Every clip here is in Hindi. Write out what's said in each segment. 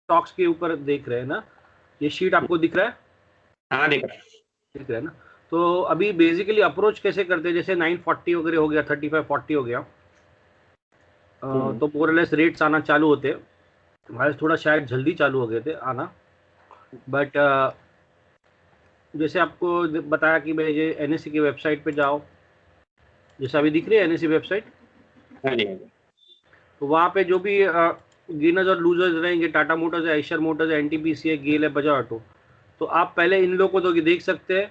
स्टॉक्स के ऊपर देख रहे हैं ना, ये शीट आपको दिख रहा है? हाँ दिख रहा है। दिख रहा है ना। तो अभी बेसिकली अप्रोच कैसे करते हैं, जैसे 940 वगैरह हो गया, 3540 हो गया, तो मोरलेस रेट्स आना चालू होते हैं। हमारे थोड़ा शायद जल्दी चालू हो गए थे आना, बट जैसे आपको बताया कि भाई ये एनएससी की वेबसाइट पे जाओ, जैसे अभी दिख रही है एनएससी वेबसाइट, हाँ जी। तो वहाँ पे जो भी गेनर्स और लूजर्स रहेंगे, टाटा मोटर्स है, आइशर मोटर्स है, एनटीपीसी है, गेल है, बजाज ऑटो, तो आप पहले इन लोगों को तो देख सकते हैं,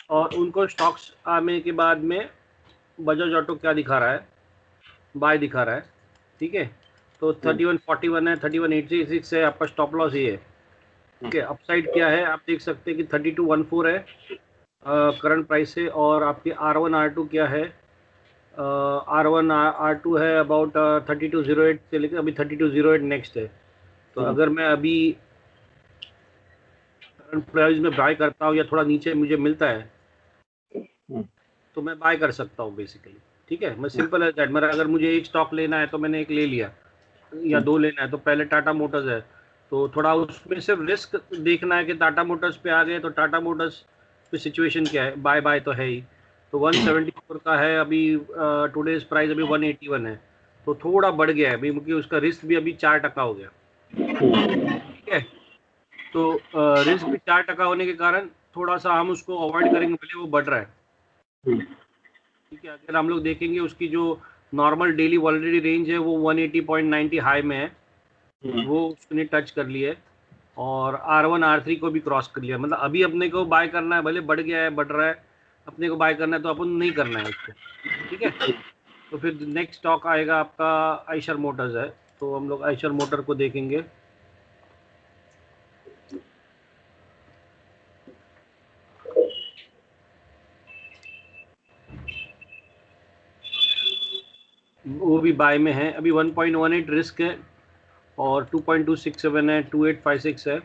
और उनको स्टॉक्स आने के बाद में बजाज ऑटो क्या दिखा रहा है, बाय दिखा रहा है, ठीक है। तो 3141 है, 3186 है, आपका स्टॉप लॉस ये है, ठीक है। अपसाइड क्या है आप देख सकते हैं कि 3214 है करंट प्राइस से, और आपके R1 R2 क्या है, R1 R2 है अबाउट 3208 से लेकर अभी 3208 नेक्स्ट है। तो अगर मैं अभी करंट प्राइस में बाय करता हूँ या थोड़ा नीचे मुझे मिलता है तो मैं बाय कर सकता हूँ बेसिकली, ठीक है। मैं सिंपल है दैट, मेरा अगर मुझे एक स्टॉक लेना है तो मैंने एक ले लिया, या दो लेना है तो पहले टाटा मोटर्स है, तो थोड़ा उसमें सिर्फ रिस्क देखना है कि टाटा मोटर्स पे आ गए तो टाटा मोटर्स पे सिचुएशन क्या है, बाय बाय तो है ही। तो 174 का है अभी, टुडेज प्राइस अभी 181 है, तो थोड़ा बढ़ गया है अभी, क्योंकि उसका रिस्क भी अभी 4% हो गया, ठीक है। तो रिस्क भी 4% होने के कारण थोड़ा सा हम उसको अवॉइड करेंगे, भले वो बढ़ रहा है, ठीक है। अगर हम लोग देखेंगे उसकी जो नॉर्मल डेली वॉलेटिलिटी रेंज है वो 180.90 हाई में है, वो उसने टच कर लिया है, और R1 R3 को भी क्रॉस कर लिया। मतलब अभी अपने को बाय करना है, भले बढ़ गया है बढ़ रहा है, अपने को बाय करना है तो अपन नहीं करना है उसको, ठीक है। तो फिर नेक्स्ट स्टॉक आएगा आपका आइशर मोटर्स है, तो हम लोग आइशर मोटर को देखेंगे। वो भी बाय में है अभी, 1.18 रिस्क है, और 2.267 है, 2856 है,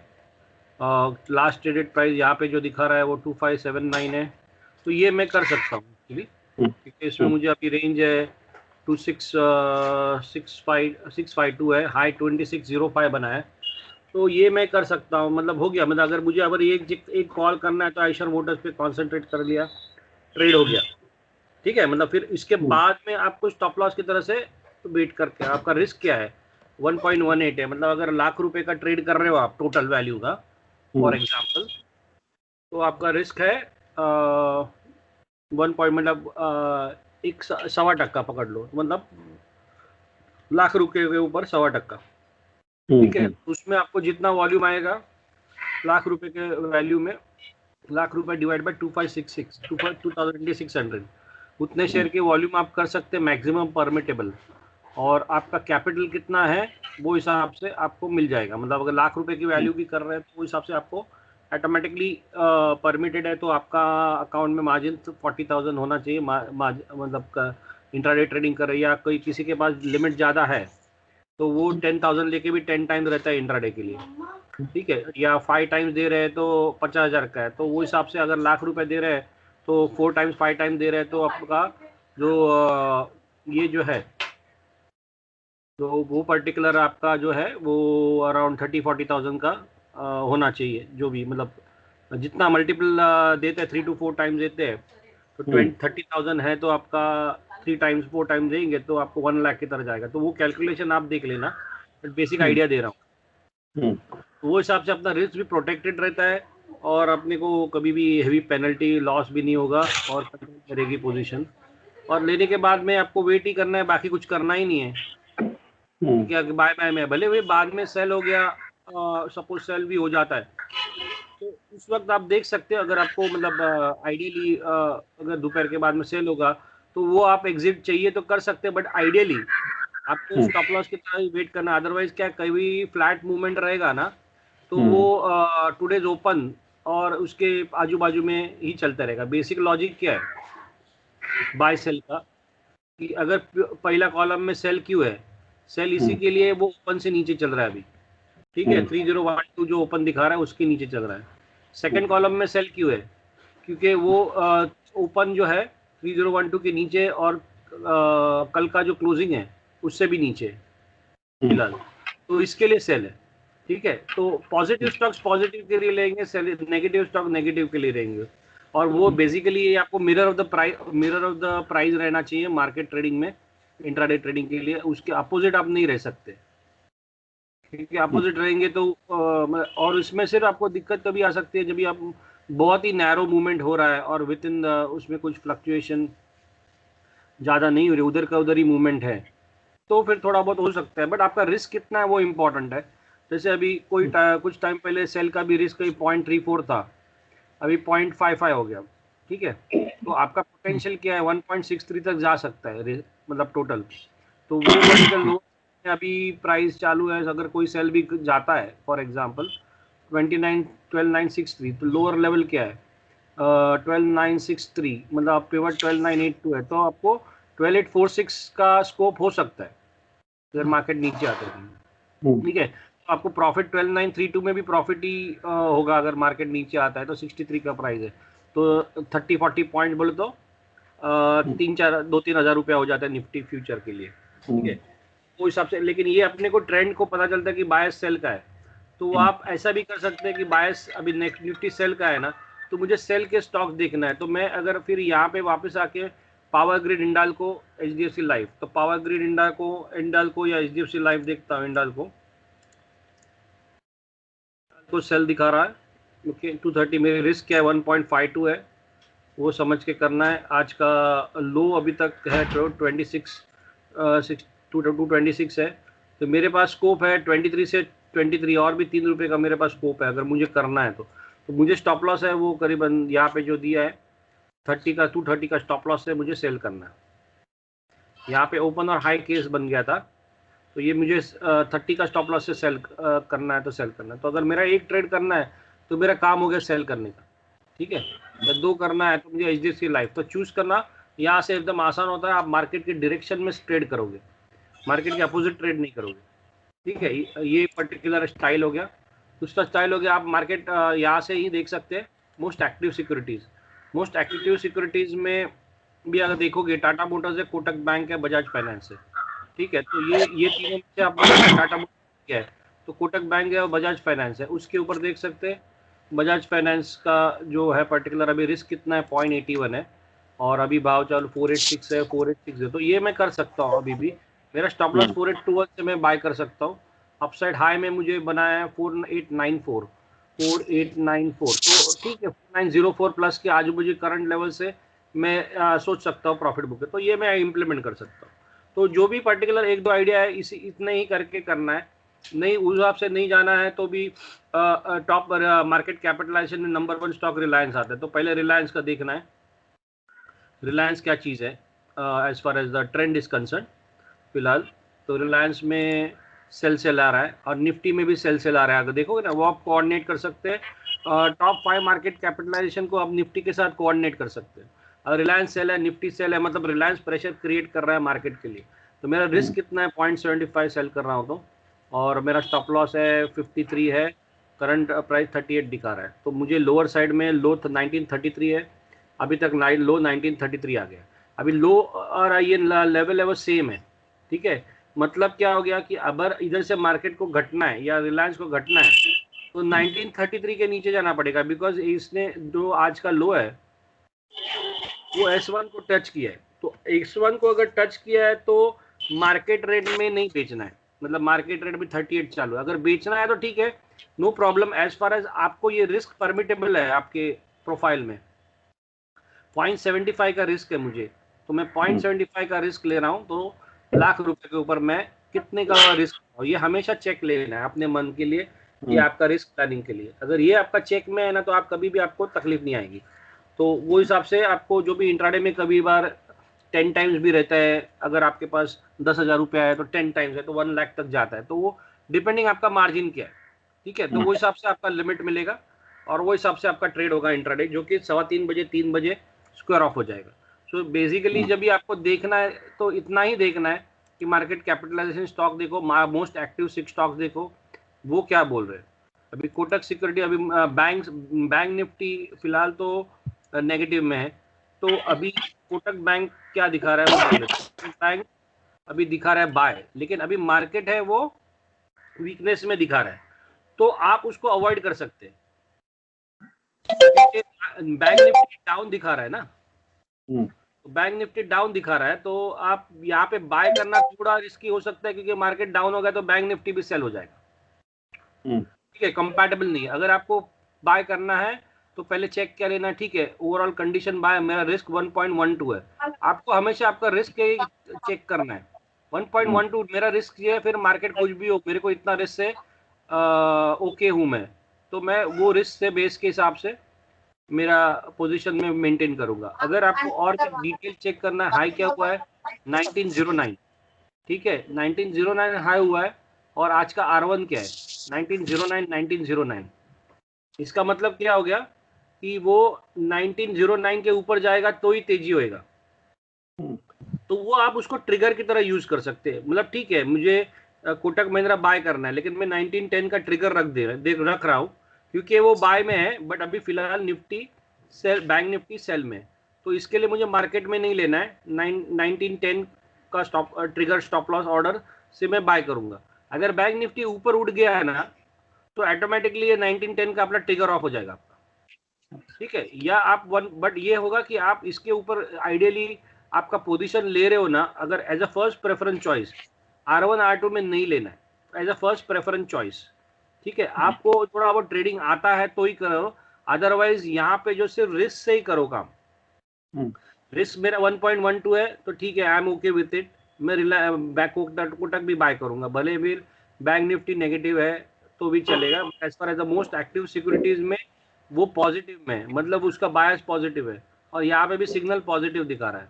लास्ट ट्रेडेड प्राइस यहाँ पे जो दिखा रहा है वो 2579 है। तो ये मैं कर सकता हूँ एक्चुअली, क्योंकि इसमें मुझे अभी रेंज है 652 है, हाई 2605 बना है, तो ये मैं कर सकता हूँ। मतलब हो गया, मतलब अगर मुझे अगर एक कॉल करना है तो आइशर मोटर्स पे कॉन्सेंट्रेट कर लिया, ट्रेड हो गया, ठीक है। मतलब फिर इसके बाद में आपको स्टॉप लॉस की तरह से वेट करके, आपका रिस्क क्या है 1.18 है, मतलब अगर लाख रुपए का ट्रेड कर रहे हो आप टोटल वैल्यू का फॉर एग्जाम्पल, तो आपका रिस्क है 1 पॉइंट, मतलब 1.25% पकड़ लो, मतलब लाख रुपए के ऊपर 1.25%, ठीक है। उसमें आपको जितना वॉल्यूम आएगा लाख रुपए के वैल्यू में, लाख रुपए डिवाइड बाय 2566 2600, उतने शेयर के वॉल्यूम आप कर सकते हैं मैक्सिमम परमिटेबल, और आपका कैपिटल कितना है वो हिसाब से आपको मिल जाएगा। मतलब अगर लाख रुपए की वैल्यू की कर रहे हैं तो वो हिसाब से आपको ऑटोमेटिकली परमिटेड है, तो आपका अकाउंट में मार्जिन 40,000 होना चाहिए, मतलब इंट्राडे ट्रेडिंग कर रही है या कोई किसी के पास लिमिट ज़्यादा है तो वो 10,000 लेके भी 10 टाइम्स रहता है इंट्राडे के लिए, ठीक है। या 5 टाइम्स दे रहे हैं तो 50,000 का है, तो वो हिसाब से अगर लाख रुपए दे रहे हैं तो 4 टाइम्स 5 टाइम्स दे रहे हैं, तो आपका जो ये जो है, तो वो पर्टिकुलर आपका जो है वो अराउंड 30-40,000 का होना चाहिए, जो भी मतलब जितना मल्टीपल देते हैं 3 to 4 टाइम्स देते हैं, तो 30,000 है तो आपका 3 टाइम्स 4 टाइम्स देंगे तो आपको 1 लाख की तरह जाएगा। तो वो कैलकुलेशन आप देख लेना, बट बेसिक आइडिया दे रहा हूँ। तो वो हिसाब से अपना रिस्क भी प्रोटेक्टेड रहता है, और अपने को कभी भी हेवी पेनल्टी लॉस भी नहीं होगा, और करेगी पोजीशन, और लेने के बाद में आपको वेट ही करना है, बाकी कुछ करना ही नहीं है, क्या बाय बाय में भले वे बाद में सेल हो गया, सपोज सेल भी हो जाता है, तो उस वक्त आप देख सकते हो, अगर आपको मतलब आइडियली अगर दोपहर के बाद में सेल होगा तो वो आप एग्जिट चाहिए तो कर सकते हैं, बट आइडियली आपको स्टॉप लॉस की तरह वेट करना, अदरवाइज क्या कभी फ्लैट मूवमेंट रहेगा ना तो वो टुडेज ओपन और उसके आजू बाजू में ही चलता रहेगा। बेसिक लॉजिक क्या है बाय सेल का, कि अगर पहला कॉलम में सेल क्यों है, सेल इसी के लिए वो ओपन से नीचे चल रहा है अभी, ठीक है। 3012 जो ओपन दिखा रहा है उसके नीचे चल रहा है। सेकंड कॉलम में सेल क्यों है, क्योंकि वो ओपन जो है 3012 के नीचे, और कल का जो क्लोजिंग है उससे भी नीचे फिलहाल, तो इसके लिए सेल है। ठीक है, तो पॉजिटिव स्टॉक्स पॉजिटिव के लिए लेंगे, नेगेटिव स्टॉक नेगेटिव के लिए रहेंगे, और वो बेसिकली आपको मिरर ऑफ द प्राइस रहना चाहिए मार्केट ट्रेडिंग में, इंट्राडे ट्रेडिंग के लिए उसके अपोजिट आप नहीं रह सकते, क्योंकि अपोजिट रहेंगे तो और इसमें सिर्फ आपको दिक्कत कभी आ सकती है जब आप बहुत ही नैरो मूवमेंट हो रहा है और विद इन उसमें कुछ फ्लक्चुएशन ज़्यादा नहीं हो रही, उधर का उधर ही मूवमेंट है, तो फिर थोड़ा बहुत हो सकता है, बट आपका रिस्क कितना है वो इम्पोर्टेंट है। जैसे अभी कुछ टाइम पहले सेल का भी रिस्क 0.34 था, अभी 0.55 हो गया, ठीक है, तो आपका पोटेंशियल क्या है, 1.63 तक जा सकता है मतलब टोटल, तो वो वर्टिकल लो अभी प्राइस चालू है, अगर कोई सेल भी जाता है फॉर एग्जांपल 12963, तो लोअर लेवल क्या है 12963, मतलब पिवट 12982 है, तो आपको 12846 का स्कोप हो सकता है अगर मार्केट नीचे आता है, ठीक है, तो आपको प्रॉफिट 12932 में भी प्रॉफिट ही होगा अगर मार्केट नीचे आता है, तो 63 का प्राइस है, तो 30-40 पॉइंट बोले तो 2-3 हज़ार रुपया हो जाता है निफ्टी फ्यूचर के लिए, ठीक है, वो हिसाब से। लेकिन ये अपने को ट्रेंड को पता चलता है कि बायस सेल का है, तो आप ऐसा भी कर सकते हैं कि बायस अभी नेक्स्ट निफ्टी सेल का है ना, तो मुझे सेल के स्टॉक देखना है, तो मैं अगर फिर यहाँ पे वापस आके power grid Indalco HDFC life, तो पावर ग्रिड इंडाल्को या एचडीएफसी लाइफ देखता हूँ, इंडाल्को सेल दिखा रहा है ओके 230, मेरी रिस्क क्या है 1.52 है, वो समझ के करना है। आज का लो अभी तक है 226 है, तो मेरे पास स्कोप है 23 से 23, और भी 3 रुपये का मेरे पास स्कोप है अगर मुझे करना है, तो मुझे स्टॉप लॉस है वो करीबन यहाँ पे जो दिया है 230 का स्टॉप लॉस है, मुझे सेल करना है। यहाँ पे ओपन और हाई केस बन गया था, तो ये मुझे 30 का स्टॉप लॉस से सेल करना है, तो सेल करना है, तो अगर मेरा एक ट्रेड करना है तो मेरा काम हो गया सेल करने का, ठीक है, या 2 करना है तो मुझे एचडीएफसी लाइफ, तो चूज करना यहाँ से एकदम आसान होता है, आप मार्केट के डायरेक्शन में ट्रेड करोगे, मार्केट के अपोजिट ट्रेड नहीं करोगे, ठीक है, ये पर्टिकुलर स्टाइल हो गया। दूसरा स्टाइल हो गया, आप मार्केट यहाँ से ही देख सकते हैं मोस्ट एक्टिव सिक्योरिटीज़ में भी अगर देखोगे टाटा मोटर्स है, कोटक बैंक है, बजाज फाइनेंस है, ठीक है, तो ये तीनों में से आप टाटा मोटर्स क्या है, तो कोटक बैंक है और बजाज फाइनेंस है, उसके ऊपर देख सकते हैं बजाज फाइनेंस का जो है पर्टिकुलर अभी रिस्क कितना है 0.81 है, और अभी भाव चालू 486 है, तो ये मैं कर सकता हूँ, अभी भी मेरा स्टॉप लॉस 481 से मैं बाय कर सकता हूँ। अपसाइड हाई में मुझे बनाया है 4894, तो ठीक है 4904 प्लस के आजू बाजू करंट लेवल से मैं सोच सकता हूँ प्रॉफिट बुक है, तो ये मैं इम्प्लीमेंट कर सकता हूँ। तो जो भी पर्टिकुलर 1-2 आइडिया है इसी इतने ही करके करना है, नहीं उस हिसाब से नहीं जाना है तो भी टॉप मार्केट कैपिटलाइजेशन में नंबर 1 स्टॉक रिलायंस आता है, तो पहले रिलायंस का देखना है रिलायंस क्या चीज़ है as far as the trend is concern फिलहाल, तो रिलायंस में सेल आ रहा है और निफ्टी में भी सेल आ रहा है, अगर देखोगे ना वो आप कोऑर्डिनेट कर सकते हैं, टॉप 5 मार्केट कैपिटलाइजेशन को आप निफ्टी के साथ कोऑर्डिनेट कर सकते हैं, अगर रिलायंस सेल है निफ्टी सेल है मतलब रिलायंस प्रेशर क्रिएट कर रहा है मार्केट के लिए, तो मेरा रिस्क कितना है 0.75 सेल कर रहा हूँ, तो और मेरा स्टॉप लॉस है 53 है, करंट प्राइस 38 दिखा रहा है, तो मुझे लोअर साइड में लो 1933 है, अभी तक लो 1933 आ गया, अभी लो और ये लेवल सेम है, ठीक है, मतलब क्या हो गया कि अगर इधर से मार्केट को घटना है या रिलायंस को घटना है तो 1933 के नीचे जाना पड़ेगा, बिकॉज इसने जो आज का लो है वो S1 को टच किया है, तो S1 को अगर टच किया है तो मार्केट रेट में नहीं बेचना है, मतलब मार्केट रेट भी 38 चालू है, अगर बेचना है तो ठीक है no problem, as far as आपको ये रिस्क परमिटेबल है आपके प्रोफाइल में, 0.75 का रिस्क है मुझे, तो मैं 0.75 का रिस्क ले रहा हूँ, तो लाख रुपए के ऊपर मैं कितने का रिस्क, ये हमेशा चेक लेना है अपने मन के लिए, ये आपका रिस्क प्लानिंग के लिए, अगर ये आपका चेक में है ना तो आप कभी भी आपको तकलीफ नहीं आएगी, तो वो हिसाब से आपको जो भी इंट्राडे में कभी बार 10 टाइम्स भी रहता है, अगर आपके पास 10,000 रुपया है तो 10 टाइम्स है तो 1 लाख तक जाता है, तो वो डिपेंडिंग आपका मार्जिन क्या है, ठीक है, तो वो हिसाब से आपका लिमिट मिलेगा और वो हिसाब से आपका ट्रेड होगा इंट्राडे, जो कि 3:15 बजे 3 बजे स्क्वायर ऑफ हो जाएगा। सो बेसिकली जब भी आपको देखना है तो इतना ही देखना है कि मार्केट कैपिटलाइजेशन स्टॉक देखो, मोस्ट एक्टिव 6 स्टॉक्स देखो वो क्या बोल रहे हैं, अभी कोटक सिक्योरिटी, अभी बैंक निफ्टी फिलहाल तो नेगेटिव में है, तो अभी कोटक बैंक क्या दिखा रहा है, वो बैंक अभी दिखा रहा है बाय, लेकिन अभी मार्केट है वो वीकनेस में दिखा रहा है, तो आप उसको अवॉइड कर सकते हैं। बैंक निफ्टी डाउन दिखा रहा है ना, तो बैंक निफ्टी डाउन दिखा रहा है, तो आप यहाँ पे बाय करना थोड़ा रिस्की हो सकता है, क्योंकि मार्केट डाउन हो गया तो बैंक निफ्टी भी सेल हो जाएगा। ठीक है, कंपैटिबल नहीं है। अगर आपको बाय करना है तो पहले चेक क्या लेना है, ठीक है, ओवरऑल कंडीशन बाय, मेरा रिस्क 1.12 है, आपको हमेशा आपका रिस्क चेक करना है। 1.12 मेरा रिस्क ये है, फिर मार्केट कुछ भी हो, मेरे को इतना रिस्क से ओके हूं मैं, तो मैं वो रिस्क से बेस के हिसाब से मेरा पोजीशन में मेंटेन करूंगा। अगर आपको और डिटेल चेक करना है, हाई क्या हुआ है 1909, ठीक है, 1909 हाई हुआ है, और आज का R1 क्या है 1909। इसका मतलब क्या हो गया कि वो 1909 के ऊपर जाएगा तो ही तेजी होएगा, तो वो आप उसको ट्रिगर की तरह यूज कर सकते हैं। मतलब ठीक है, मुझे कोटक महिंद्रा बाय करना है, लेकिन मैं 1910 का ट्रिगर रख रहा हूँ, क्योंकि वो बाय में है, बट अभी फिलहाल Nifty sell, bank Nifty sell में, तो इसके लिए मुझे मार्केट में नहीं लेना है। 1910 का ट्रिगर स्टॉप लॉस ऑर्डर से मैं बाय करूंगा। अगर बैंक निफ्टी ऊपर उठ गया है ना, तो ऑटोमेटिकली ये 1910 का अपना ट्रिगर ऑफ हो जाएगा, ठीक है। या आप बट ये होगा कि आप इसके ऊपर आइडियली आपका पोजीशन ले रहे हो ना, अगर as a first preference choice R1 R2 में नहीं लेना है, as a first preference choice, ठीक है। आपको थोड़ा बहुत ट्रेडिंग आता है तो ही करो, अदरवाइज यहाँ पे जो सिर्फ रिस्क से ही करो काम। रिस्क मेरा 1.12 है तो ठीक है, I am okay with it. मैं कोटक भी बाय करूंगा, भले भी बैंक निफ्टी नेगेटिव है तो भी चलेगा, as far as the most active securities में वो पॉजिटिव में है, मतलब उसका बायस पॉजिटिव है, और यहाँ पे भी सिग्नल पॉजिटिव दिखा रहा है,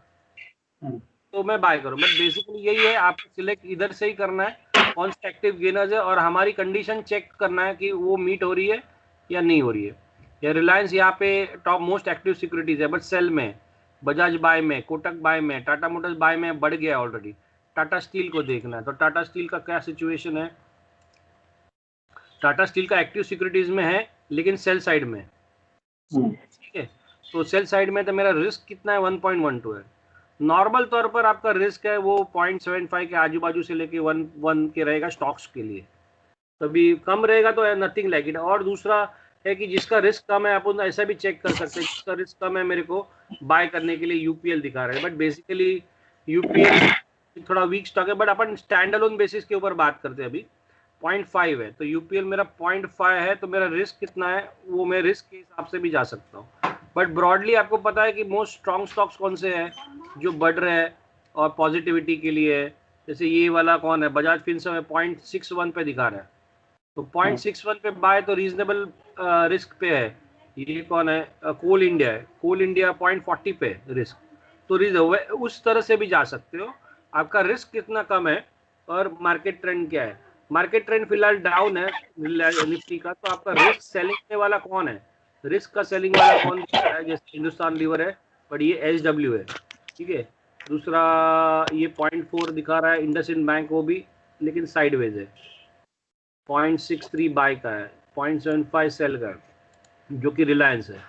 तो मैं बाय करूँ। बट बेसिकली यही है, आपको सिलेक्ट इधर से ही करना है कौन सा एक्टिव गेनर्स है, और हमारी कंडीशन चेक करना है कि वो मीट हो रही है या नहीं हो रही है। या रिलायंस यहाँ पे टॉप मोस्ट एक्टिव सिक्योरिटीज है, बट सेल में, बजाज बाय में, कोटक बाय में, टाटा मोटर्स बाय में बढ़ गया ऑलरेडी। टाटा स्टील को देखना है, तो टाटा स्टील का क्या सिचुएशन है। टाटा स्टील का एक्टिव सिक्योरिटीज में है, लेकिन सेल साइड में, ठीक है। तो सेल साइड में तो मेरा रिस्क कितना है 1.12 है। नॉर्मल तौर पर आपका रिस्क है वो 0.75 के आजू बाजू से लेके 1 के रहेगा स्टॉक्स के लिए, तभी कम रहेगा तो नथिंग लाइक इट। और दूसरा है कि जिसका रिस्क कम है, अपन ऐसा भी चेक कर सकते हैं, जिसका रिस्क कम है मेरे को बाय करने के लिए यूपीएल दिखा रहा है, बट बेसिकली यूपीएल थोड़ा वीक स्टॉक है, but upon stand alone basis के ऊपर बात करते हैं। अभी 0.5 है, तो यूपीएल मेरा 0.5 है, तो मेरा रिस्क कितना है वो मैं रिस्क के हिसाब से भी जा सकता हूँ। बट ब्रॉडली आपको पता है कि मोस्ट स्ट्रॉन्ग स्टॉक्स कौन से हैं जो बढ़ रहे हैं और पॉजिटिविटी के लिए है। जैसे ये वाला कौन है, बजाज फिनसर्व है 0.61 पे दिखा रहा है, तो 0.61 पे बाय तो रीजनेबल रिस्क पे है। ये कौन है, कोल इंडिया है, कोल इंडिया 0.40 पे रिस्क, तो उस तरह से भी जा सकते हो। आपका रिस्क कितना कम है और मार्केट ट्रेंड क्या है। मार्केट ट्रेंड फिलहाल डाउन है निफ्टी का, तो आपका रिस्क सेलिंग वाला कौन है, रिस्क का सेलिंग वाला कौन है, जैसे हिंदुस्तान लीवर है, बट ये SW है, ठीक है। दूसरा ये 0.4 दिखा रहा है इंडसइंड बैंक, वो भी लेकिन साइडवेज है। 0.63 बाय का है, 0.75 सेल का है जो कि रिलायंस है,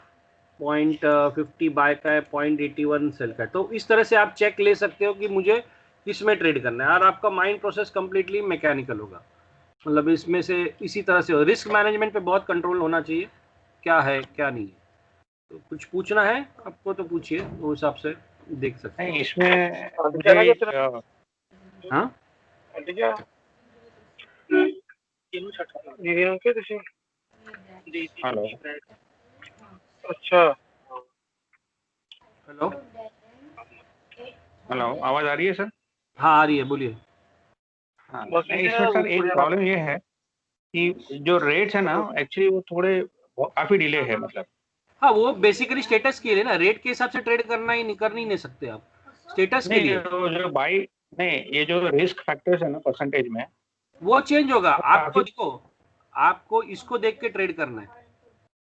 0.50 बाय का है, 0.81 सेल का है। तो इस तरह से आप चेक ले सकते हो कि मुझे किसमें ट्रेड करना है, और आपका माइंड प्रोसेस कंप्लीटली मैकेनिकल होगा। मतलब इसमें से इसी तरह से रिस्क मैनेजमेंट पे बहुत कंट्रोल होना चाहिए, क्या है क्या नहीं है। तो कुछ पूछना है आपको तो पूछिए, तो उस हिसाब से देख सकते हैं। इसमें हाँ हेलो अच्छा, हेलो, हेलो, आवाज आ रही है सर? हाँ आ रही है, बोलिए। हाँ, इसमें सर एक प्रॉब्लम ये है कि जो रेट्स है ना, एक्चुअली वो थोड़े काफी डिले है, मतलब हाँ, वो बेसिकली स्टेटस के लिए ना, रेट के हिसाब से ट्रेड करना ही नहीं, कर नहीं सकते आप, स्टेटस के नहीं, लिए। जो बाई नहीं, ये जो रिस्क फैक्टर्स है ना परसेंटेज में, वो चेंज होगा, वो आपको काफी। देखो, आपको इसको देख के ट्रेड करना है।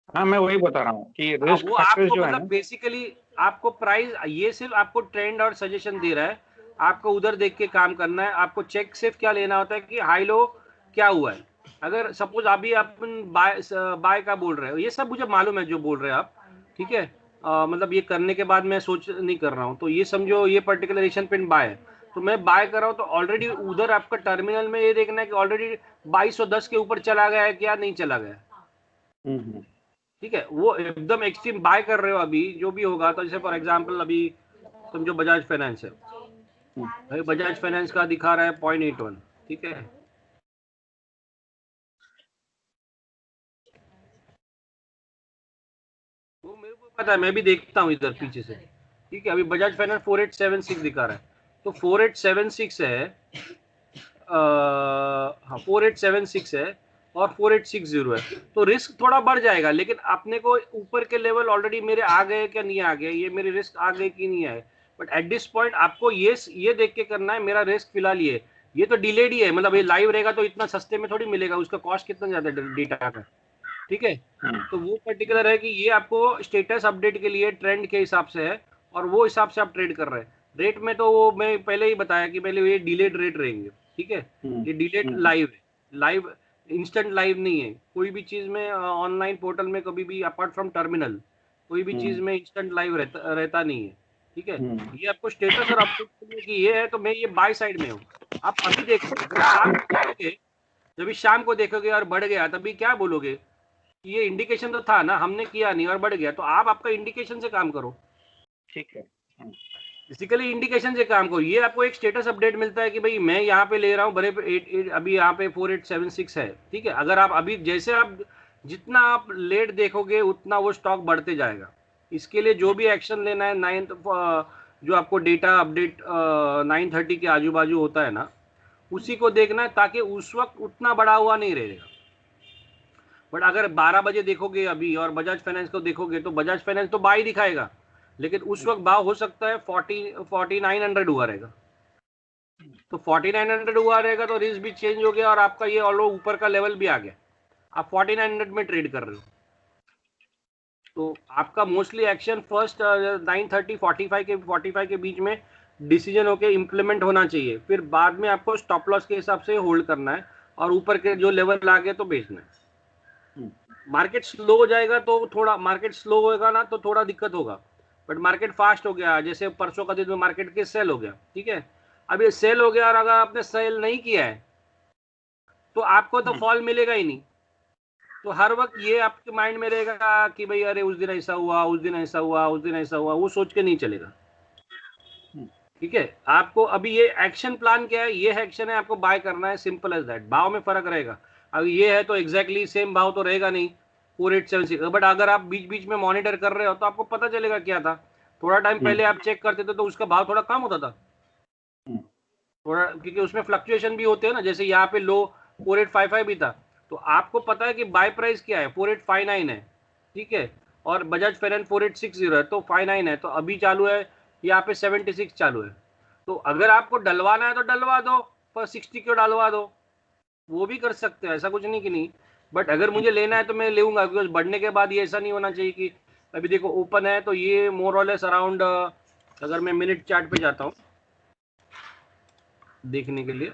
हाँ, मैं वही बता रहा हूँ कि हाँ, रिस्क वो फैक्टर्स आपको जो है मतलब ना, बेसिकली आपको प्राइस, ये सिर्फ आपको ट्रेंड और सजेशन दे रहा है, आपको उधर देख के काम करना है। आपको चेक सिर्फ क्या लेना होता है कि हाई लो क्या हुआ है। अगर सपोज अभी अपन बाय का बोल रहे हो, ये सब मुझे मालूम है जो बोल रहे हैं आप, ठीक है। मतलब ये करने के बाद मैं सोच नहीं कर रहा हूँ, तो ये समझो ये पर्टिकुलर एशियन पेंट बाय है, तो मैं बाय कर रहा हूँ, तो ऑलरेडी उधर आपका टर्मिनल में ये देखना है कि ऑलरेडी 2210 के ऊपर चला गया है क्या, नहीं चला गया, ठीक है। वो एकदम एक्सट्रीम बाय कर रहे हो अभी जो भी होगा, तो जैसे फॉर एग्जांपल अभी समझो बजाज फाइनेंस है, भाई बजाज फाइनेंस का दिखा रहा है 0.81, ठीक है, वो मेरे को पता है, मैं भी देखता हूँ इधर पीछे से, ठीक है। अभी बजाज फाइनेंस 4876 दिखा रहा है, तो 4876 है, हाँ 4876 है और 4860 है, तो रिस्क थोड़ा बढ़ जाएगा, लेकिन अपने को ऊपर के लेवल ऑलरेडी मेरे आ गए क्या नहीं आ गए, ये मेरे रिस्क आ गए कि नहीं आए, बट एट दिस पॉइंट आपको ये देख के करना है मेरा रिस्क फिलहाल ये तो डिलेड ही है, मतलब ये लाइव रहेगा तो इतना सस्ते में थोड़ी मिलेगा, उसका कॉस्ट कितना ज्यादा डेटा का, ठीक है। तो वो पर्टिकुलर है कि ये आपको स्टेटस अपडेट के लिए ट्रेंड के हिसाब से है, और वो हिसाब से आप ट्रेड कर रहे हैं। रेट में तो वो मैं पहले ही बताया कि पहले ये डिलेड रेट रहेंगे, ठीक है, ये डिलेड लाइव है, लाइव इंस्टेंट लाइव नहीं है, कोई भी चीज में ऑनलाइन पोर्टल में कभी भी अपार्ट फ्रॉम टर्मिनल कोई भी चीज में इंस्टेंट लाइव रहता नहीं है, ठीक है। ये आपको स्टेटस और अपडेट के लिए कि ये है, तो मैं ये बाय साइड में हूँ। आप अभी देखोगे, जब शाम को देखोगे और बढ़ गया तभी क्या बोलोगे, ये इंडिकेशन तो था ना, हमने किया नहीं और बढ़ गया, तो आप आपका इंडिकेशन से काम करो, ठीक है, बेसिकली इंडिकेशन से काम करो। ये आपको एक स्टेटस अपडेट मिलता है कि भाई मैं यहाँ पे ले रहा हूँ बड़े अभी यहाँ पे 4876 है, ठीक है। अगर आप अभी जैसे आप जितना आप लेट देखोगे उतना वो स्टॉक बढ़ते जाएगा। इसके लिए जो भी एक्शन लेना है 9th जो आपको डेटा अपडेट 9:30 के आजू बाजू होता है ना, उसी को देखना है, ताकि उस वक्त उतना बढ़ा हुआ नहीं रहेगा। बट अगर 12 बजे देखोगे अभी और बजाज फाइनेंस को देखोगे तो बजाज फाइनेंस तो बाई दिखाएगा, लेकिन उस वक्त भाव हो सकता है 4900 हुआ रहेगा, तो 4900 हुआ रहेगा तो रिस्क भी चेंज हो गया और आपका ये ऑल ऊपर का लेवल भी आ गया, आप 4900 में ट्रेड कर रहे हो। तो आपका मोस्टली एक्शन फर्स्ट 9:30 45 के बीच में डिसीजन होके इम्प्लीमेंट होना चाहिए, फिर बाद में आपको स्टॉप लॉस के हिसाब से होल्ड करना है और ऊपर के जो लेवल आ गए तो बेचना है। मार्केट स्लो हो जाएगा तो थोड़ा, मार्केट स्लो होगा ना तो थोड़ा दिक्कत होगा, बट मार्केट फास्ट हो गया, जैसे परसों का दिन में मार्केट के सेल हो गया, ठीक है। अब ये सेल हो गया और अगर आपने सेल नहीं किया है तो आपको तो फॉल मिलेगा ही नहीं, तो हर वक्त ये आपके माइंड में रहेगा कि भाई अरे उस दिन ऐसा हुआ, उस दिन ऐसा हुआ, उस दिन ऐसा हुआ, वो सोच के नहीं चलेगा, ठीक है। आपको अभी ये एक्शन प्लान क्या है, ये एक्शन है आपको बाय करना है, सिंपल एज दैट। भाव में फर्क रहेगा, अब ये है तो एग्जैक्टली सेम भाव तो रहेगा नहीं 4876, बट अगर आप बीच बीच में मॉनिटर कर रहे हो तो आपको पता चलेगा क्या था। थोड़ा टाइम पहले आप चेक करते थे तो उसका भाव थोड़ा कम होता था, थोड़ा, क्योंकि उसमें फ्लक्चुएशन भी होते हैं ना, जैसे यहाँ पे लो 4855 भी था, तो आपको पता है कि बाय प्राइस क्या है 4859 है, ठीक है, और बजाज फाइनेंस 4860 है, तो 59 है, तो अभी चालू है यहाँ पे 76 चालू है। तो अगर आपको डलवाना है तो डलवा दो, पर 60 क्यों डलवा दो, वो भी कर सकते हैं, ऐसा कुछ नहीं कि नहीं। बट अगर मुझे लेना है तो मैं लेऊंगा, बिकॉज बढ़ने के बाद ये ऐसा नहीं होना चाहिए कि अभी देखो ओपन है तो ये मोर और लेस अराउंड, अगर मैं मिनट चार्ट पे जाता हूँ देखने के लिए,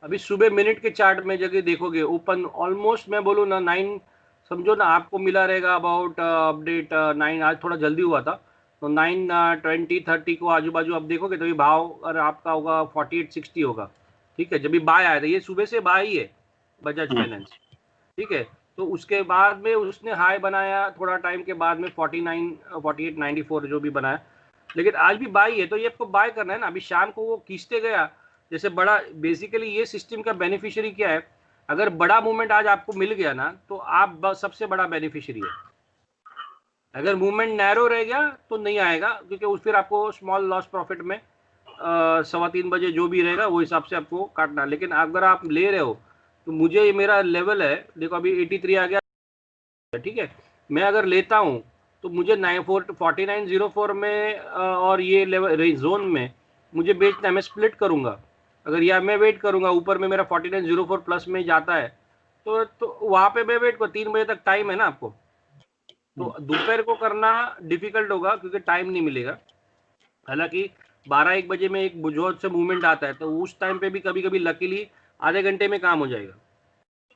अभी सुबह मिनट के चार्ट में जगह देखोगे ओपन ऑलमोस्ट, मैं बोलूँ ना 9, समझो ना आपको मिला रहेगा अबाउट अपडेट 9, आज थोड़ा जल्दी हुआ था, तो 9:20-30 को आजू बाजू आप देखोगे तो ये भाव अगर आपका होगा 4860 होगा, ठीक है। जब भी बाय आया था, ये सुबह से बाय ही है बजाज फाइनेंस, ठीक है। तो उसके बाद में उसने हाई बनाया थोड़ा टाइम के बाद में 4894 जो भी बनाया, लेकिन आज भी बाय है, तो ये आपको बाय करना है ना। अभी शाम को वो खींचते गया जैसे बड़ा, बेसिकली ये सिस्टम का बेनिफिशियरी क्या है, अगर बड़ा मूवमेंट आज आपको मिल गया ना तो आप सबसे बड़ा बेनिफिशियरी है। अगर मूवमेंट नैरो रह गया तो नहीं आएगा, क्योंकि उस फिर आपको स्मॉल लॉस प्रॉफिट में 3:15 बजे जो भी रहेगा वो हिसाब से आपको काटना। लेकिन अगर आप ले रहे हो तो मुझे ये मेरा लेवल है, देखो अभी 83 आ गया, ठीक है। मैं अगर लेता हूँ तो मुझे 4904 में और ये लेवल जोन में मुझे बेचना है, मैं स्प्लिट करूंगा। अगर या मैं वेट करूंगा ऊपर में मेरा 4904 प्लस में जाता है तो वहां पे मैं वेट को 3 बजे तक टाइम है ना आपको, तो दोपहर को करना डिफिकल्ट होगा क्योंकि टाइम नहीं मिलेगा। हालांकि 12-1 बजे में एक बुझौत से मूवमेंट आता है तो उस टाइम पे भी कभी कभी लकीली आधे घंटे में काम हो जाएगा,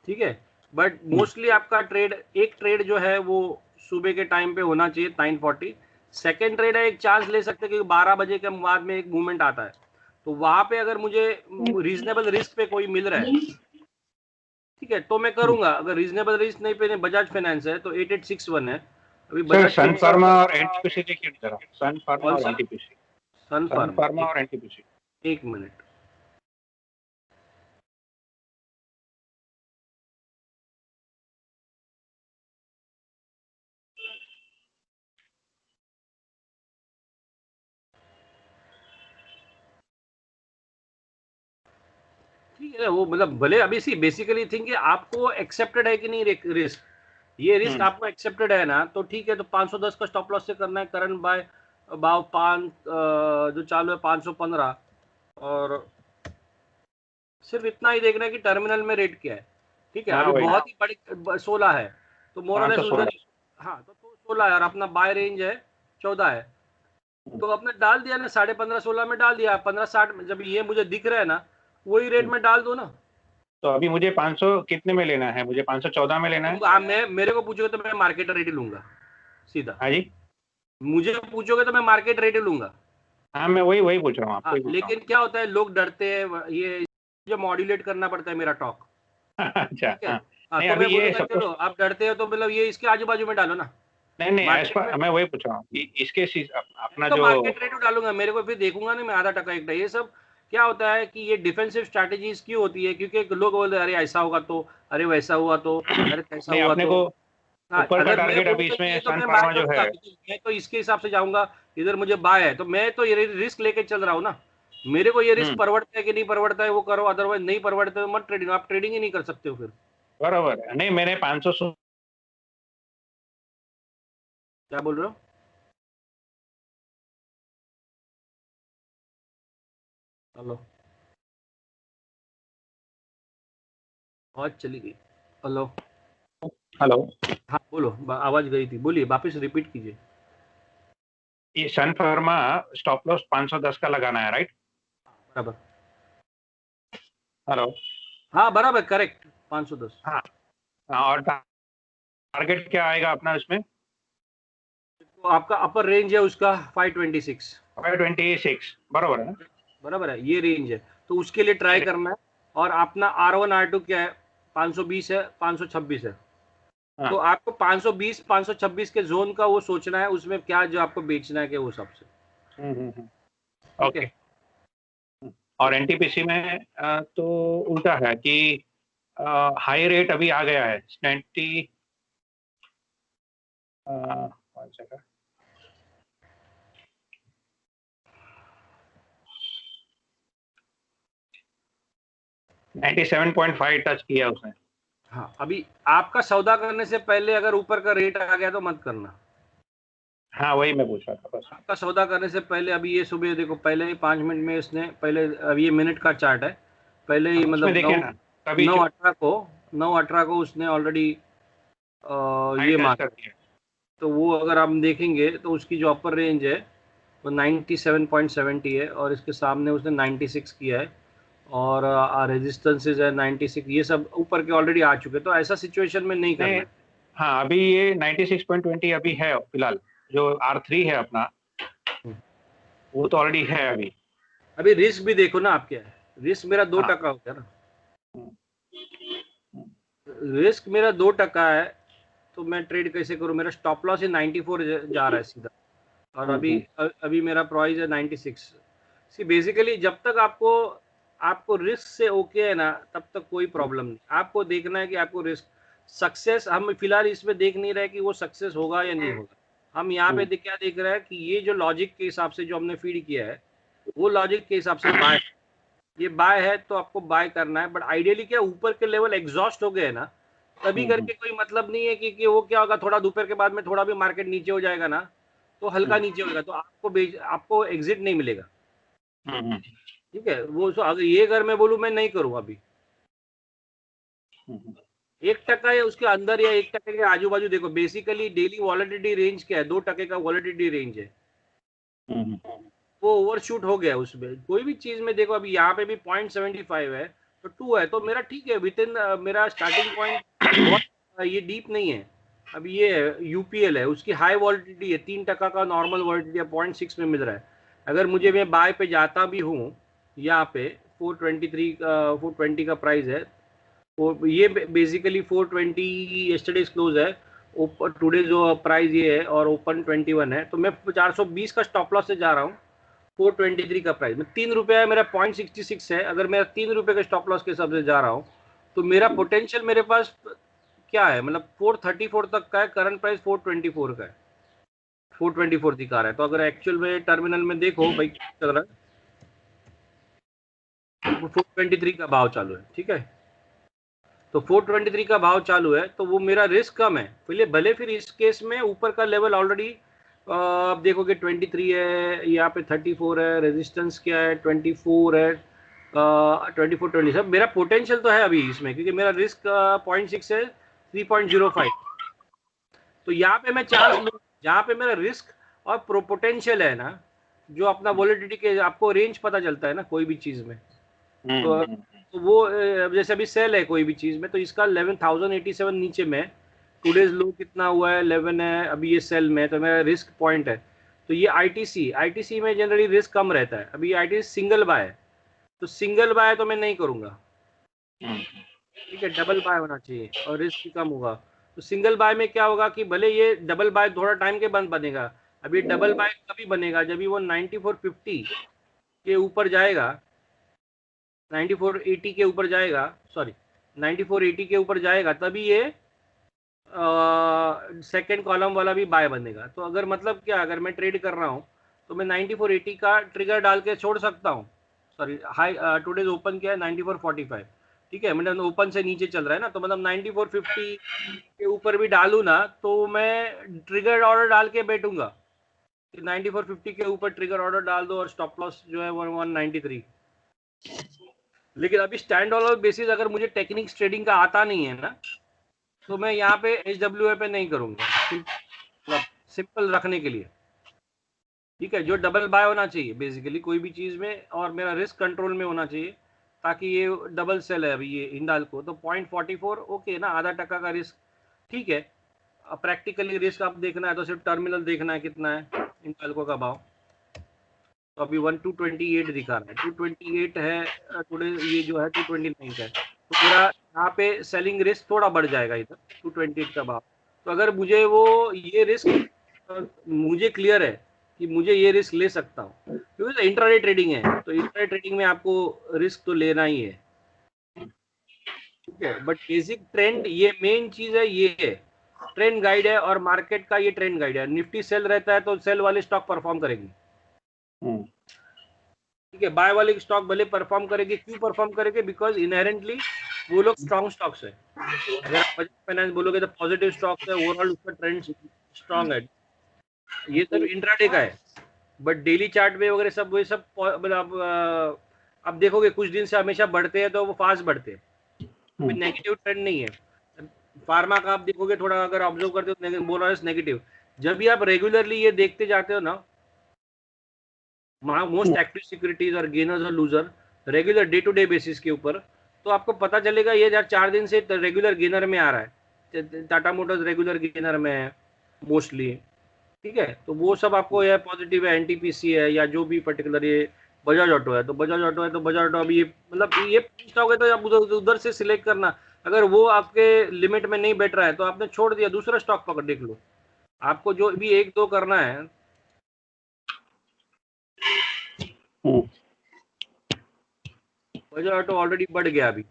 ठीक है। बट मोस्टली आपका ट्रेड, एक ट्रेड जो है वो सुबह के टाइम पे होना चाहिए 9:40। सेकेंड ट्रेड है, एक चांस ले सकते हैं क्योंकि 12 बजे के बाद में एक मूवमेंट आता है, तो वहां पे अगर मुझे रीजनेबल रिस्क पे कोई मिल रहा है, ठीक है, तो मैं करूंगा। अगर रीजनेबल रिस्क नहीं पे बजाज फाइनेंस है तो 8861 है अभी सर। बजाज सन फार्मा और एनटीपीसी देखिए जरा, सन फार्मा और एनटीपीसी, सन सन फार्मा फार्मा, और एनटीपीसी। एक मिनट। ठीक है, वो मतलब भले अभी सी बेसिकली थिंक है आपको एक्सेप्टेड है कि नहीं रिस्क, ये रिस्क आपको एक्सेप्टेड है ना, तो ठीक है, तो 510 का स्टॉप लॉस से करना है। करंट बाय भाव 5 जो चालू है 515, और सिर्फ इतना ही देखना है कि टर्मिनल में रेट क्या है। ठीक है, अभी बहुत ही बड़ी 16 है, तो मोरलेस उधर, हाँ, तो 16 है और अपना बाय रेंज है 14 है, तो अपने डाल दिया ना 15.5-16 में डाल दिया। 15.60 में जब ये मुझे दिख रहा है ना, वही रेट में डाल दो ना। तो अभी मुझे 500 कितने में लेना है? मुझे 514 में लेना है। आप मैं मेरे को पूछोगे तो मैं मार्केट रेट ही लूंगा सीधा। हाँ जी, मुझे पूछोगे तो मैं मार्केट रेट ही लूंगा। हाँ, मैं वही पूछ रहा हूँ आपको। लेकिन क्या होता है, लोग डरते हैं, ये जो मॉड्यूलेट करना पड़ता है मेरा टॉक। अच्छा, ठीक है, नहीं, तो अभी मैं ये बोलूंगा चलो आप डरते हो तो मतलब ये इसके आजू बाजू में डालो ना। नहीं, मैं वही पूछ रहा हूँ कि इसके अपना तो जो मार्केट रेट डालूंगा, मेरे को फिर देखूंगा नहीं मैं आधा टका एक। ये सब क्या होता है कि ये डिफेंसिव स्ट्रैटेजीज क्यों होती है, क्योंकि लोग बोलते हैं अरे ऐसा होगा तो, अरे वैसा हुआ तो, अरे कैसा नहीं, हुआ अपने तो। को हाँ, ऊपर का अगर मैं टारगेट अभी बोलूंगा इसमें ये तो सन मैं बाय फार्मा जो करूंगा, है। तो मैं तो इसके हिसाब से जाऊंगा। इधर मुझे बाय है तो मैं तो ये रिस्क लेके चल रहा हूँ ना। मेरे को ये रिस्क परवड़ता है कि नहीं परवड़ता है वो करो, अदरवाइज नहीं परवड़ता है तो मत ट्रेडिंग। आप ट्रेडिंग ही नहीं कर सकते हो फिर। बराबर है। नहीं, मैंने 500 क्या बोल रहे हो? हेलो, आवाज चली गई। Hello, hello. हाँ बोलो, आवाज गई थी, बोलिए वापस रिपीट कीजिए। ये सन फार्मा स्टॉप लॉस 510 का लगाना है, राइट? बराबर, हेलो। हाँ बराबर, करेक्ट, 510। हाँ, और टारगेट क्या आएगा अपना इसमें? तो आपका अपर रेंज है उसका 526। 526 बराबर है ना? बराबर है, ये रेंज है, तो उसके लिए ट्राई करना है। और अपना R1 R2 क्या है, 520 है, 526 है। तो आपको 520 526 के जोन का वो सोचना है, उसमें क्या जो आपको बेचना है के वो सबसे। ओके। और एनटीपीसी में तो उल्टा है कि हाई रेट अभी आ गया है 90 97.5 टच किया उसने। हाँ, अभी आपका सौदा करने से पहले अगर ऊपर का रेट आ गया तो मत करना। हाँ, वही मैं पूछ रहा था बस। आपका सौदा करने से पहले, अभी ये सुबह देखो, पहले ही 5 मिनट में इसने पहले, अभी ये मिनट का चार्ट है, पहले ही उसमें मतलब देखिए ना, कभी 9:18 को उसने ऑलरेडी ये टच मार, कर दिया। तो वो अगर हम देखेंगे तो उसकी जो अपर रेंज है वो 97.70 है, और इसके सामने उसने 96 किया है, और रेजिस्टेंसेज है 96, ये सब ऊपर के ऑलरेडी आ चुके, तो ऐसा सिचुएशन में नहीं करना नहीं, है। हाँ, अभी ये 96.20 अभी है फिलहाल। जो R3 है अपना, वो तो ऑलरेडी है अभी। अभी रिस्क भी देखो ना आप क्या है, रिस्क मेरा 2% हो गया ना, रिस्क मेरा 2% है, तो मैं ट्रेड कैसे करूं? मेरा स्टॉप लॉस ही 94 जा रहा है सीधा, और अभी मेरा प्राइस है 96। सी बेसिकली जब तक आपको रिस्क से ओके है ना, तब तक कोई प्रॉब्लम नहीं। आपको देखना है कि आपको रिस्क, सक्सेस हम फिलहाल इसमें देख नहीं रहे कि वो सक्सेस होगा या नहीं होगा। हम यहाँ पे क्या देख रहे हैं कि ये जो लॉजिक के हिसाब से जो हमने फीड किया है, वो लॉजिक के हिसाब से बाय, ये बाय है तो आपको बाय करना है। बट आइडियली क्या, ऊपर के लेवल एग्जॉस्ट हो गए ना, तभी करके कोई मतलब नहीं है कि वो क्या होगा, थोड़ा दोपहर के बाद में थोड़ा भी मार्केट नीचे हो जाएगा ना, तो हल्का नीचे होगा तो आपको एग्जिट नहीं मिलेगा। ठीक है, वो अगर ये अगर मैं बोलूँ, मैं नहीं करूँ अभी। 1% या उसके अंदर या 1% के आजू बाजू देखो, बेसिकली डेली वॉलेटिलिटी रेंज क्या है, 2% का वॉलेटिलिटी रेंज है, वो ओवरशूट हो गया उसमें। कोई भी चीज में देखो, अभी यहाँ पे भी 0.75 है, तो 2 है, तो मेरा ठीक है, विद इन मेरा स्टार्टिंग पॉइंट बहुत ये डीप नहीं है। अब ये यूपीएल है, उसकी हाई वॉलिटिलिटी है, 3% का नॉर्मल वॉलिटिलिटी 0.6 में मिल रहा है। अगर मुझे मैं बाय पे जाता भी हूँ यहाँ पे 420 का प्राइस है, तो ये बेसिकली 420 यस्टरडेज क्लोज है, ऊपर टुडे जो प्राइस ये है और ओपन 21 है, तो मैं 420 का स्टॉप लॉस से जा रहा हूँ 423 का प्राइस में। 3 रुपया मेरा 0.66 है, अगर मैं 3 रुपये के स्टॉप लॉस के हिसाब से जा रहा हूँ तो मेरा पोटेंशियल मेरे पास क्या है, मतलब 434 तक का है, करंट प्राइस 424 का है, 424 दिखा रहा है। तो अगर एक्चुअल में टर्मिनल में देखो भाई चल रहा है, 423 का भाव चालू है, ठीक है, तो 423 का भाव चालू है, तो वो मेरा रिस्क कम है। पहले भले फिर इस केस में ऊपर का लेवल ऑलरेडी आप देखोगे 23 है, यहाँ पे 34 है, रेजिस्टेंस क्या है 24 है, 24 27, मेरा पोटेंशियल तो है अभी इसमें, क्योंकि मेरा रिस्क 0.6 है 3.05। तो यहाँ पे मैं चांस लूँ जहाँ पे मेरा रिस्क और पोटेंशियल है ना, जो अपना वॉलिडिटी के आपको रेंज पता चलता है ना कोई भी चीज में, तो वो जैसे अभी सेल है कोई भी चीज में, तो इसका 11,087 नीचे में, टुडेज लो कितना हुआ है 11 है, अभी ये सेल में, तो मेरा रिस्क पॉइंट है। तो ये आईटीसी में जनरली रिस्क कम रहता है। अभी आईटीसी सिंगल बाय है, तो सिंगल बाय तो मैं नहीं करूंगा, ठीक है, डबल बाय होना चाहिए और रिस्क भी कम होगा। तो सिंगल बाय में क्या होगा कि भले ये डबल बाय थोड़ा टाइम के बाद बनेगा, अभी डबल बाय कभी बनेगा जब वो 9450 के ऊपर जाएगा, 9480 के ऊपर जाएगा, सॉरी 9480 के ऊपर जाएगा, तभी ये सेकेंड कॉलम वाला भी बाय बनेगा। तो अगर मतलब क्या, अगर मैं ट्रेड कर रहा हूँ तो मैं 9480 का ट्रिगर डाल के छोड़ सकता हूँ। सॉरी, हाई टुडेज ओपन किया है 9445, ठीक है, मतलब ओपन से नीचे चल रहा है ना, तो मतलब 9450 के ऊपर भी डालूँ ना, तो मैं ट्रिगर ऑर्डर डाल के बैठूंगा कि 9450 के ऊपर ट्रिगर ऑर्डर डाल दो और स्टॉप लॉस जो है 193। लेकिन अभी स्टैंड ऑन बेसिस अगर मुझे टेक्निक्स ट्रेडिंग का आता नहीं है ना, तो मैं यहाँ पे HWA पे नहीं करूँगा, मतलब सिंपल रखने के लिए, ठीक है। जो डबल बाय होना चाहिए बेसिकली कोई भी चीज़ में, और मेरा रिस्क कंट्रोल में होना चाहिए, ताकि ये डबल सेल है अभी ये हिंडाल्को, तो 0.44 ओके ना, आधा टका का रिस्क ठीक है। अब प्रैक्टिकली रिस्क आप देखना है तो सिर्फ टर्मिनल देखना है कितना है हिंडाल्को का भाव, तो अभी 228 दिखा रहा है, 228 है टुडे, ये जो है 229 का है, तो मेरा यहाँ पे सेलिंग रिस्क थोड़ा बढ़ जाएगा इधर 228 का भाव। तो अगर मुझे वो ये रिस्क मुझे क्लियर है कि मुझे ये रिस्क ले सकता हूँ, क्योंकि तो इंट्राडे ट्रेडिंग है, तो इंट्राडे ट्रेडिंग में आपको रिस्क तो लेना ही है, ठीक है। बट बेसिक ट्रेंड ये मेन चीज है, ये है ट्रेंड गाइड है, और मार्केट का ये ट्रेंड गाइड है। निफ्टी सेल रहता है तो सेल वाले स्टॉक परफॉर्म करेगी, ठीक है, बाय वाले स्टॉक भले परफॉर्म करेगी, क्यों परफॉर्म करेगी, बिकॉज इनहेरेंटली वो लोग स्ट्रॉन्ग स्टॉक्स है। अगर आप बजाज फाइनेंस बोलोगे तो पॉजिटिव स्टॉक्स है, ओवरऑल उसका ट्रेंड स्ट्रॉन्ग है, ये सब इंट्राडे का है। बट डेली चार्ट में वगैरह सब वो सब मतलब आप देखोगे कुछ दिन से हमेशा बढ़ते हैं तो वो फास्ट बढ़ते हैं, कोई नेगेटिव ट्रेंड नहीं है। फार्मा का आप देखोगे थोड़ा अगर ऑब्जर्व करते हो बोल रहा है नेगेटिव, जब भी आप रेगुलरली ये देखते जाते हो ना, मोस्ट एक्टिव सिक्योरिटीज और गेनर्स और loser regular day to day basis के ऊपर, तो आपको पता चलेगा ये यार 4 दिन से रेगुलर गेनर में आ रहा है, टाटा मोटर्स रेगुलर गेनर में है मोस्टली, ठीक है। तो वो सब आपको यह पॉजिटिव है, एनटीपीसी है, या जो भी पर्टिकुलर ये बजाज ऑटो है तो बजाज ऑटो है, तो बजाज ऑटो अभी ये मतलब ये पूछता होगा तो आप उधर से सिलेक्ट करना। अगर वो आपके लिमिट में नहीं बैठ रहा है तो आपने छोड़ दिया, दूसरा स्टॉक पकड़ देख लो, आपको जो भी 1-2 करना है। बजाज ऑटो ऑलरेडी बढ़ गया अभी,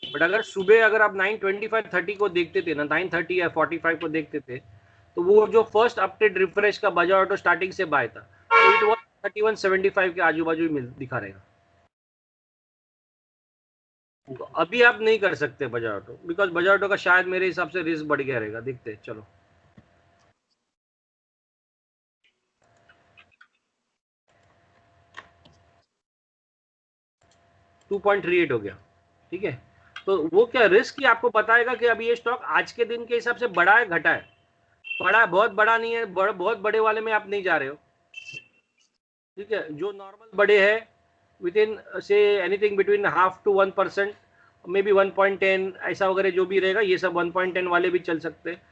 बट अगर सुबह अगर आप 925-30 को देखते थे ना, 930 या 45 को देखते थे, तो वो जो फर्स्ट अपडेट रिफ्रेश का बजाज ऑटो स्टार्टिंग से बाय था, तो इट वाज 3175 के आजू बाजू दिखा रहेगा। तो अभी आप नहीं कर सकते Bajaj auto, because Bajaj auto का शायद मेरे हिसाब से रिस्क बढ़ गया रहेगा, देखते चलो। $2.38 हो गया, ठीक है। तो वो क्या रिस्क ही आपको बताएगा कि अभी ये स्टॉक आज के दिन के हिसाब से बड़ा है घटा है, बड़ा बहुत बड़ा नहीं है, बहुत बड़े वाले में आप नहीं जा रहे हो, ठीक है। जो नॉर्मल बड़े है with in say anything between 0.5 to 1%, may be 1.10 ऐसा वगैरह जो भी रहेगा, ये सब 1.10 वाले भी चल सकते हैं,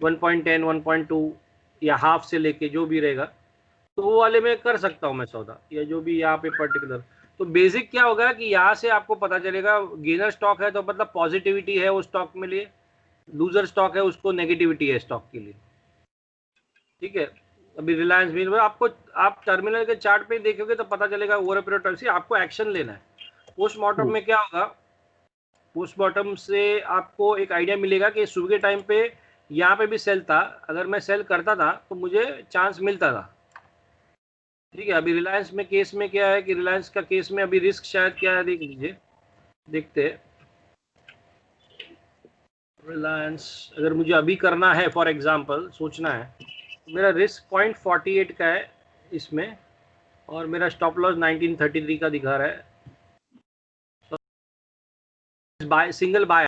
1.10, 1.2 या हाफ से लेके जो भी रहेगा, तो वो वाले में कर सकता हूँ मैं सौदा, या जो भी यहाँ पे पर्टिकुलर। तो बेसिक क्या होगा कि यहाँ से आपको पता चलेगा गेनर स्टॉक है तो मतलब पॉजिटिविटी है उस स्टॉक में लिए, लूजर स्टॉक है उसको नेगेटिविटी है स्टॉक के लिए, ठीक है। अभी रिलायंस भी आपको, आप टर्मिनल के चार्ट पे देखोगे तो पता चलेगा over a period of time आपको एक्शन लेना है। पोस्टमार्टम में क्या होगा, पोस्टमार्टम से आपको एक आइडिया मिलेगा कि सुबह के टाइम पे यहाँ पे भी सेल था, अगर मैं सेल करता था तो मुझे चांस मिलता था, ठीक है। अभी रिलायंस में केस में क्या है कि रिलायंस का केस में अभी रिस्क शायद क्या है, देख लीजिए, देखते हैं। रिलायंस अगर मुझे अभी करना है, फॉर एग्जांपल सोचना है, मेरा रिस्क पॉइंट 48 का है इसमें, और मेरा स्टॉप लॉस 1933 का दिखा रहा है। Buy, single buy,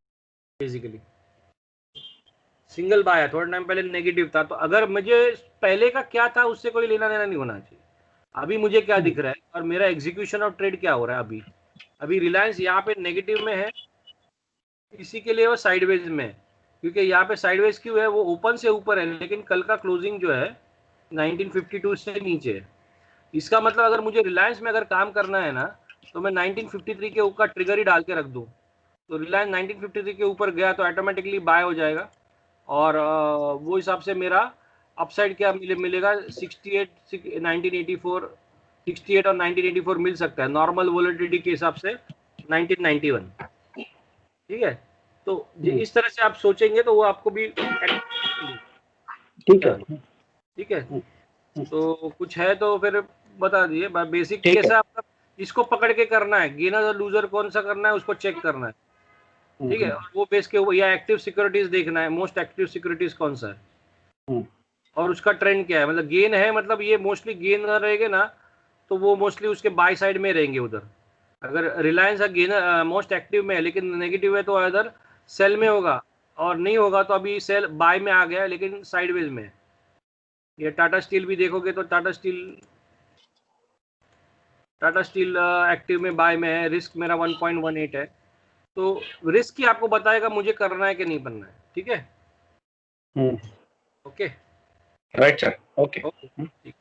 basically single buy है, थोड़ा टाइम पहले नेगेटिव था, तो अगर मुझे पहले का क्या था उससे कोई लेना देना नहीं होना चाहिए। अभी मुझे क्या दिख रहा है और मेरा एग्जीक्यूशन ऑफ ट्रेड क्या हो रहा है अभी, अभी रिलायंस यहाँ पे नेगेटिव में है, इसी के लिए वो साइडवेज में है, क्योंकि यहाँ पे साइडवेज क्यों है, वो ओपन से ऊपर है लेकिन कल का क्लोजिंग जो है 1952 से नीचे है। इसका मतलब अगर मुझे रिलायंस में अगर काम करना है ना, तो मैं 1953 के ऊपर ट्रिगर ही डाल के रख दूँ, तो रिलायंस 1953 के ऊपर गया तो ऑटोमेटिकली बाय हो जाएगा, और वो हिसाब से मेरा अपसाइड क्या मिलेगा 68, 1984, 68 और 1984 मिल सकता है नॉर्मल वोलेटिलिटी के हिसाब से 1991, ठीक है। तो इस तरह से आप सोचेंगे तो वो आपको भी ठीक है, ठीक है। तो कुछ है तो फिर बता दिए, बेसिक कैसा मतलब इसको पकड़ के करना है, गेनर और लूजर कौन सा करना है उसको चेक करना है, ठीक है। और वो बेस के, या एक्टिव सिक्योरिटीज देखना है, मोस्ट एक्टिव सिक्योरिटीज कौन सा है और उसका ट्रेंड क्या है, मतलब गेन है, मतलब ये मोस्टली गेन रहेंगे ना तो वो मोस्टली उसके बाय साइड में रहेंगे उधर। अगर रिलायंस का गेनर मोस्ट एक्टिव में है लेकिन नेगेटिव है तो इधर सेल में होगा, और नहीं होगा तो अभी सेल बाय में आ गया है लेकिन साइडवेज में। ये टाटा स्टील भी देखोगे तो टाटा स्टील एक्टिव में बाय में है, रिस्क मेरा 1.18 है, तो रिस्क ही आपको बताएगा मुझे करना है कि नहीं बनना है, ठीक है। Okay, right sir, okay. ठीक।